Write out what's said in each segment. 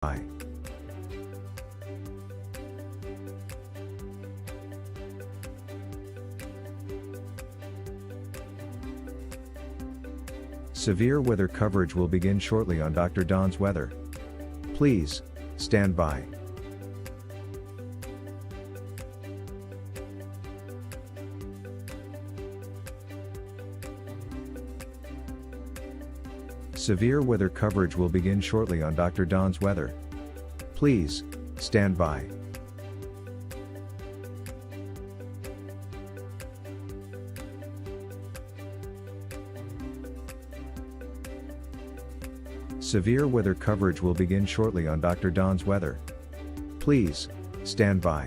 by. Severe weather coverage will begin shortly on Dr. Don's weather. Please, stand by. Severe weather coverage will begin shortly on Dr. Don's weather. Please, stand by. Severe weather coverage will begin shortly on Dr. Don's weather. Please, stand by.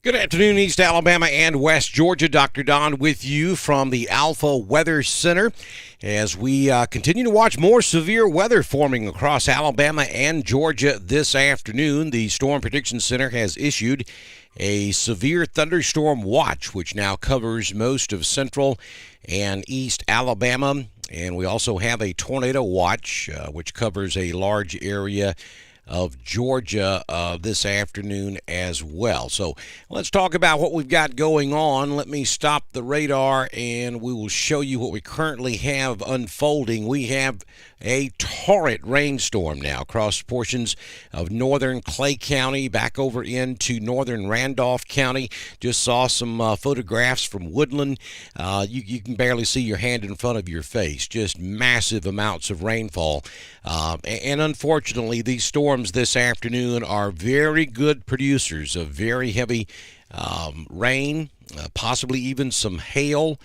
Good afternoon, East Alabama and West Georgia. Dr. Don with you from the Alpha Weather Center as we continue to watch more severe weather forming across Alabama and Georgia this afternoon. The Storm Prediction Center has issued a severe thunderstorm watch, which now covers most of central and east Alabama. And we also have a tornado watch, which covers a large area of Georgia this afternoon as well. So let's talk about what we've got going on. Let me stop the radar and we will show you what we currently have unfolding. We have a torrent rainstorm now across portions of northern Clay County back over into northern Randolph County. Just saw some photographs from Woodland. You can barely see your hand in front of your face. Just massive amounts of rainfall. And unfortunately, these storms this afternoon are very good producers of very heavy rain, possibly even some hail.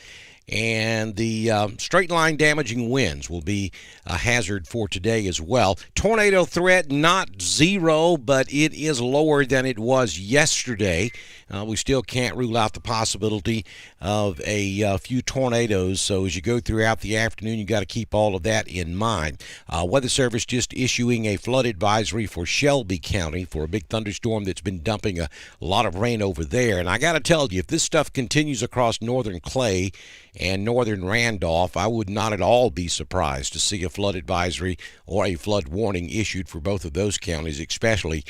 And the straight line damaging winds will be a hazard for today as well. Tornado threat not zero, but it is lower than it was yesterday. We still can't rule out the possibility of a few tornadoes. So as you go throughout the afternoon, you got to keep all of that in mind. Weather Service just issuing a flood advisory for Shelby County for a big thunderstorm that's been dumping a lot of rain over there. And I got to tell you, if this stuff continues across northern Clay and northern Randolph, I would not at all be surprised to see a flood advisory or a flood warning issued for both of those counties, especially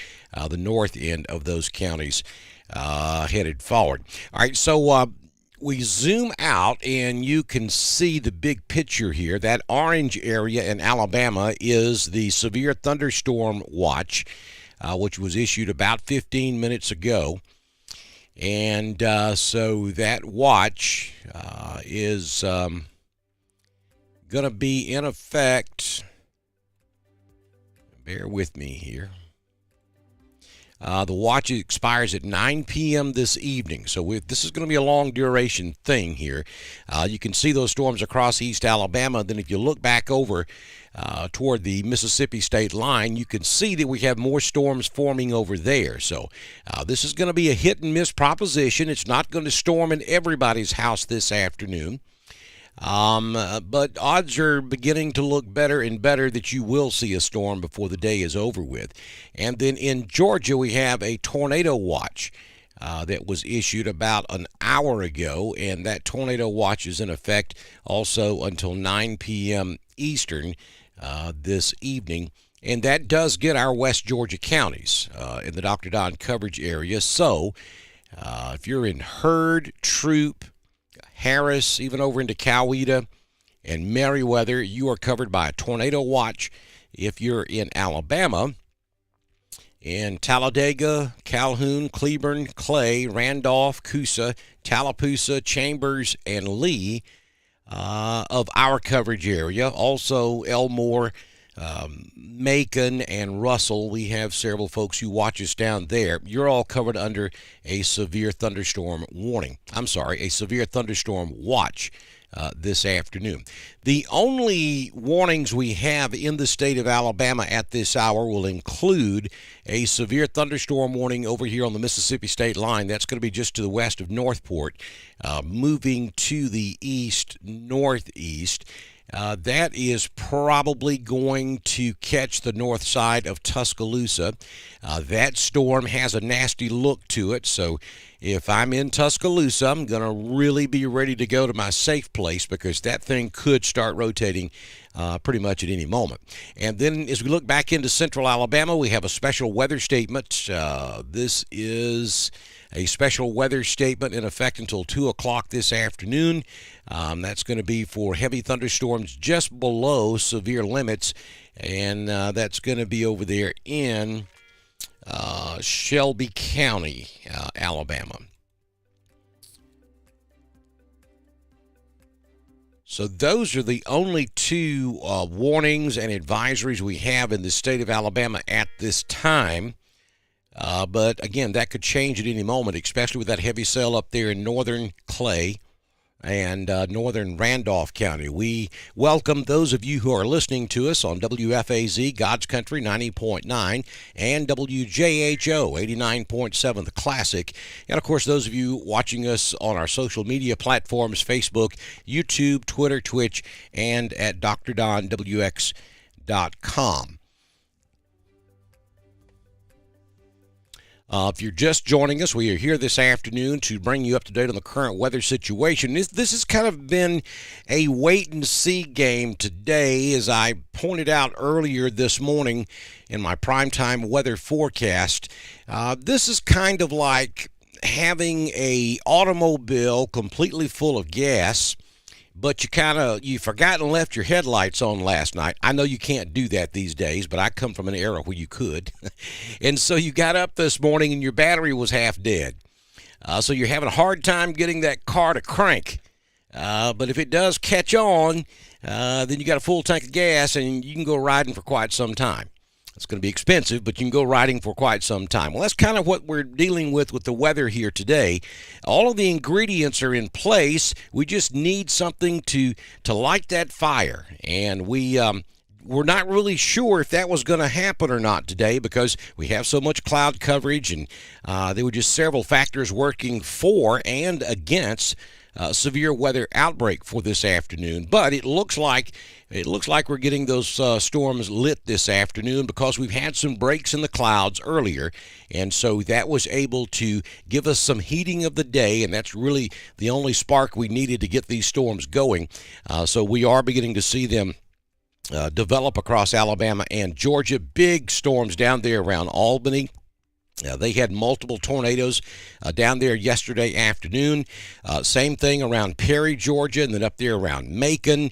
the north end of those counties headed forward. All right, so we zoom out and you can see the big picture here. That orange area in Alabama is the severe thunderstorm watch, which was issued about 15 minutes ago. And so that watch is going to be in effect. Bear with me here. The watch expires at 9 p.m. this evening, so this is going to be a long duration thing here. You can see those storms across East Alabama. Then if you look back over toward the Mississippi state line, you can see that we have more storms forming over there. So this is going to be a hit and miss proposition. It's not going to storm in everybody's house this afternoon. But odds are beginning to look better and better that you will see a storm before the day is over with. And then in Georgia, we have a tornado watch that was issued about an hour ago, and that tornado watch is in effect also until 9 p.m. Eastern this evening. And that does get our West Georgia counties in the Dr. Don coverage area. So if you're in Hurd, Troup, Harris, even over into Coweta and Meriwether, you are covered by a tornado watch. If you're in Alabama, in Talladega, Calhoun, Cleburne, Clay, Randolph, Coosa, Tallapoosa, Chambers, and Lee of our coverage area. Also Elmore, Macon, and Russell. We have several folks who watch us down there. You're all covered under a severe thunderstorm warning. I'm sorry, a severe thunderstorm watch this afternoon. The only warnings we have in the state of Alabama at this hour will include a severe thunderstorm warning over here on the Mississippi state line. That's going to be just to the west of Northport, moving to the east-northeast. That is probably going to catch the north side of Tuscaloosa. That storm has a nasty look to it, so if I'm in Tuscaloosa, I'm going to really be ready to go to my safe place because that thing could start rotating pretty much at any moment. And then as we look back into central Alabama, we have a special weather statement. This is a special weather statement in effect until 2 o'clock this afternoon. That's going to be for heavy thunderstorms just below severe limits, and that's going to be over there in Shelby County, Alabama. So those are the only two warnings and advisories we have in the state of Alabama at this time. But again, that could change at any moment, especially with that heavy cell up there in northern Clay and northern Randolph County. We welcome those of you who are listening to us on WFAZ, God's Country 90.9, and WJHO 89.7, The Classic. And, of course, those of you watching us on our social media platforms, Facebook, YouTube, Twitter, Twitch, and at drdonwx.com. If you're just joining us, we are here this afternoon to bring you up to date on the current weather situation. This has kind of been a wait-and-see game today, as I pointed out earlier this morning in my primetime weather forecast. This is kind of like having an automobile completely full of gas, but you forgot and left your headlights on last night. I know you can't do that these days, but I come from an era where you could. And so you got up this morning and your battery was half dead. So you're having a hard time getting that car to crank. But if it does catch on, then you got a full tank of gas and you can go riding for quite some time. It's going to be expensive, but you can go riding for quite some time. Well, that's kind of what we're dealing with the weather here today. All of the ingredients are in place. We just need something to light that fire. And we're not really sure if that was going to happen or not today because we have so much cloud coverage, and there were just several factors working for and against severe weather outbreak for this afternoon. But it looks like we're getting those storms lit this afternoon because we've had some breaks in the clouds earlier, and so that was able to give us some heating of the day, and that's really the only spark we needed to get these storms going. So we are beginning to see them develop across Alabama and Georgia. Big storms down there around Albany. They had multiple tornadoes down there yesterday afternoon. Same thing around Perry, Georgia, and then up there around Macon.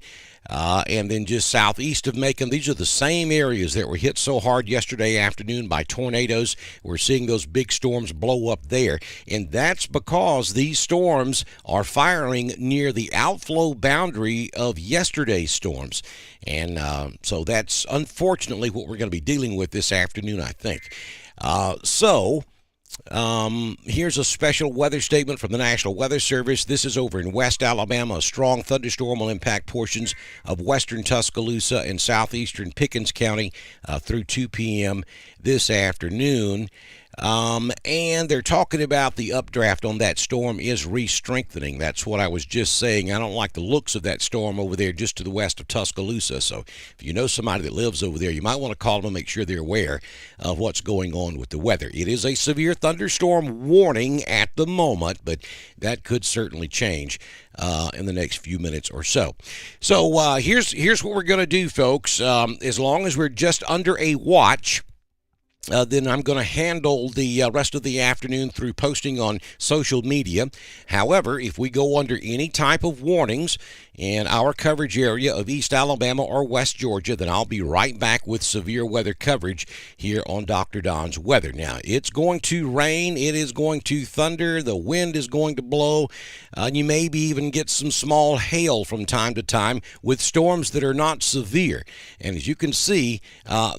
And then just southeast of Macon. These are the same areas that were hit so hard yesterday afternoon by tornadoes. We're seeing those big storms blow up there. And that's because these storms are firing near the outflow boundary of yesterday's storms. And so that's unfortunately what we're going to be dealing with this afternoon, I think. Here's a special weather statement from the National Weather Service. This is over in West Alabama. A strong thunderstorm will impact portions of western Tuscaloosa and southeastern Pickens County through 2 p.m. this afternoon. And they're talking about the updraft on that storm is re-strengthening. That's what I was just saying. I don't like the looks of that storm over there just to the west of Tuscaloosa. So if you know somebody that lives over there, you might want to call them and make sure they're aware of what's going on with the weather. It is a severe thunderstorm warning at the moment, but that could certainly change in the next few minutes or so. So here's what we're going to do, folks. As long as we're just under a watch, then I'm going to handle the rest of the afternoon through posting on social media. However, if we go under any type of warnings in our coverage area of East Alabama or West Georgia, then I'll be right back with severe weather coverage here on Dr. Don's Weather. Now, it's going to rain, it is going to thunder, the wind is going to blow, and you maybe even get some small hail from time to time with storms that are not severe. And as you can see,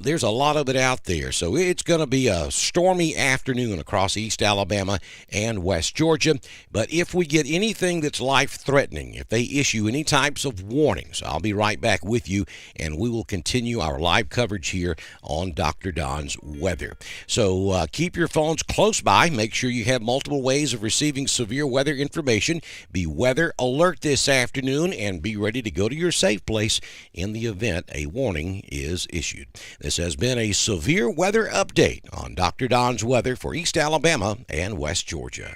there's a lot of it out there. So it's going to be a stormy afternoon across East Alabama and West Georgia. But if we get anything that's life-threatening, if they issue any types of warnings, I'll be right back with you, and we will continue our live coverage here on Dr. Don's Weather. So keep your phones close by. Make sure you have multiple ways of receiving severe weather information. Be weather alert this afternoon and be ready to go to your safe place in the event a warning is issued. This has been a severe weather update on Dr. Don's Weather for East Alabama and West Georgia.